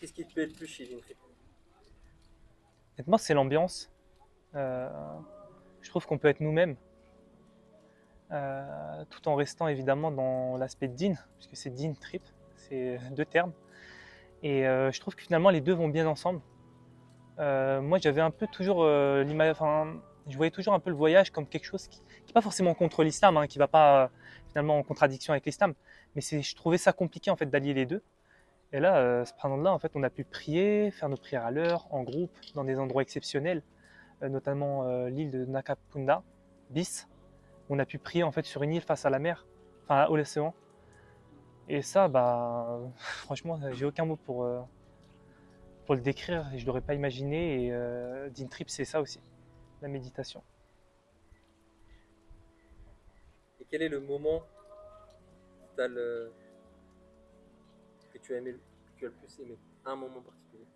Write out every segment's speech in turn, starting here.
Qu'est-ce qui te plaît le plus chez Gentry? Honnêtement, c'est l'ambiance. Euh, je trouve qu'on peut être nous-mêmes, tout en restant évidemment dans l'aspect din, puisque c'est din trip, c'est deux termes. Et je trouve que finalement les deux vont bien ensemble. Moi, j'avais un peu toujours l'image, enfin, je voyais toujours un peu le voyage comme quelque chose qui n'est pas forcément contre l'islam, hein, qui va pas finalement en contradiction avec l'islam, mais je trouvais ça compliqué en fait d'allier les deux. Et là, subhanallah, en fait, on a pu prier, faire nos prières à l'heure, en groupe, dans des endroits exceptionnels, notamment l'île de Nakapunda, Bis. On a pu prier en fait sur une île face à la mer, enfin à l'océan. Et ça, bah, franchement, j'ai aucun mot pour le décrire. Je l'aurais pas imaginé. Et Dean Trip, c'est ça aussi, la méditation. Et quel est le moment que, que tu as aimé, que tu as le plus aimé? Un moment particulier.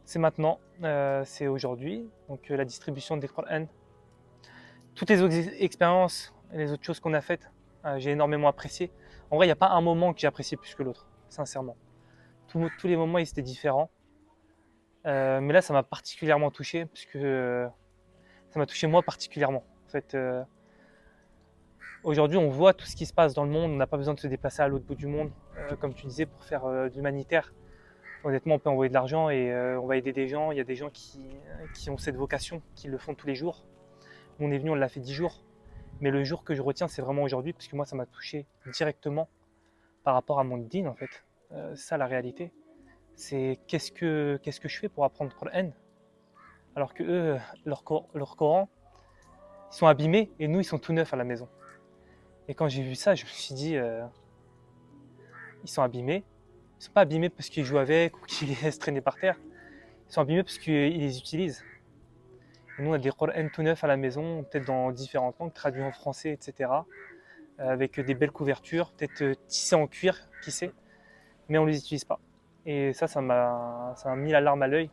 C'est maintenant, c'est aujourd'hui. Donc la distribution des Qur'an. Toutes les autres expériences et les autres choses qu'on a faites, j'ai énormément apprécié. En vrai, il n'y a pas un moment que j'ai apprécié plus que l'autre, sincèrement. Tous les moments, ils étaient différents. Mais là, ça m'a particulièrement touché, puisque ça m'a touché moi particulièrement. En fait, aujourd'hui, on voit tout ce qui se passe dans le monde. On n'a pas besoin de se déplacer à l'autre bout du monde, comme tu disais, pour faire de l'humanitaire. Honnêtement, on peut envoyer de l'argent et on va aider des gens. Il y a des gens qui ont cette vocation, qui le font tous les jours. Nous, on est venu, on l'a fait 10 jours. Mais le jour que je retiens, c'est vraiment aujourd'hui, parce que moi, ça m'a touché directement par rapport à mon din, en fait. C'est ça la réalité. C'est qu'est-ce que je fais pour apprendre le Coran, alors que eux, leur Coran, ils sont abîmés et nous, ils sont tout neufs à la maison. Et quand j'ai vu ça, je me suis dit, ils sont abîmés. Ils sont pas abîmés parce qu'ils jouent avec ou qu'ils les laissent traîner par terre. Ils sont abîmés parce qu'ils les utilisent. Et nous, on a des Qur'an tout neufs à la maison, peut-être dans différentes langues, traduits en français, etc. Avec des belles couvertures, peut-être tissés en cuir, qui sait. Mais on ne les utilise pas. Et ça m'a mis la larme à l'œil,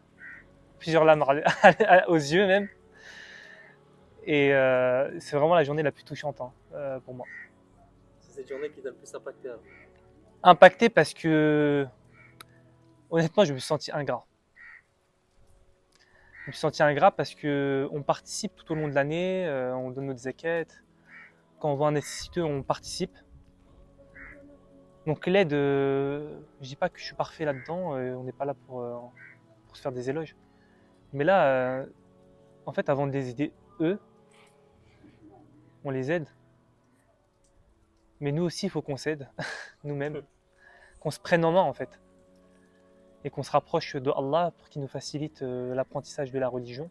plusieurs larmes aux yeux même. Et c'est vraiment la journée la plus touchante, hein, pour moi. C'est cette journée qui t'a le plus impacté alors. Impacté parce que, honnêtement, je me suis senti ingrat. Je me suis senti ingrat parce qu'on participe tout au long de l'année, on donne notre zakat. Quand on voit un nécessiteux, on participe. Donc l'aide, je dis pas que je suis parfait là-dedans, on n'est pas là pour se faire des éloges. Mais là, en fait, avant de les aider eux, on les aide. Mais nous aussi, il faut qu'on s'aide, nous-mêmes, qu'on se prenne en main en fait, et qu'on se rapproche de Allah pour qu'il nous facilite l'apprentissage de la religion.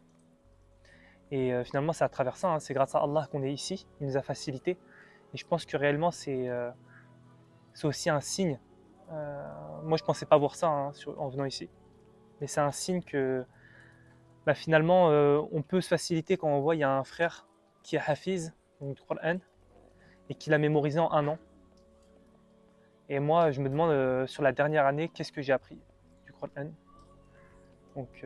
Et finalement, c'est à travers ça, hein, c'est grâce à Allah qu'on est ici, il nous a facilité. Et je pense que réellement, c'est aussi un signe. Moi, je pensais pas voir ça, hein, en venant ici, mais c'est un signe que bah, finalement, on peut se faciliter quand on voit il y a un frère qui est hafiz, donc du Coran, et qui l'a mémorisé en un an. Et moi, je me demande sur la dernière année, qu'est-ce que j'ai appris du Coran. Donc,